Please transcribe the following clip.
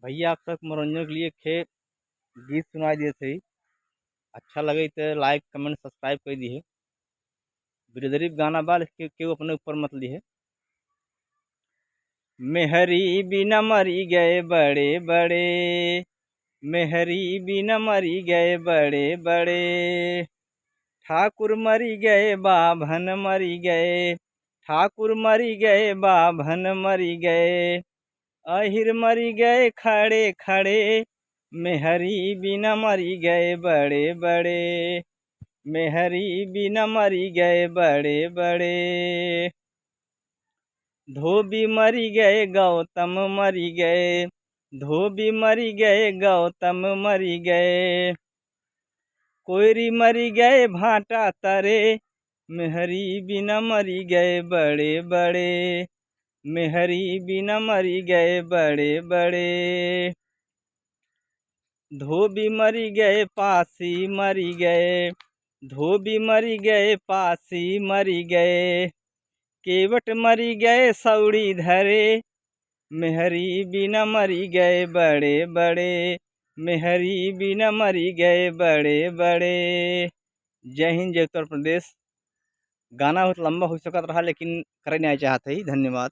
भैया आप तक मनोरंजन के लिए खे गीत सुनाई दिए थे। अच्छा लगे तो लाइक कमेंट सब्सक्राइब कर दी है। बिरदरीब गाना बाल के क्यों अपने ऊपर मत ली है। मेहरी बिना मरी गए बड़े बड़े, मेहरी बिना मरी गए बड़े बड़े, ठाकुर मरी गए बाभन मरी गए, ठाकुर मरी गए बाभन मरी गए, अहिर मरी गए खड़े खड़े, मेहरी बिना मरी गए बड़े बड़े, मेहरी बिना मरी गए बड़े बड़े, धोबी मरी गए गौतम मरी गए, धोबी मरी गए गौतम मरी गए, कोयरी मरी गए भाटा तरे, मेहरी बिना मरी गए बड़े बड़े, मेहरी बिना मरी गए बड़े बड़े, धोबी मरी गए पासी मरी गए, धोबी मरी गए पासी मरी गए, केवट मरी गए सौड़ी धरे, मेहरी बिना मरी गए बड़े बड़े, मेहरी बिना मरी गए बड़े बड़े। जय हिंद, जय उत्तर प्रदेश। गाना बहुत लंबा हो सकता रहा लेकिन करे नहीं चाहते ही। धन्यवाद।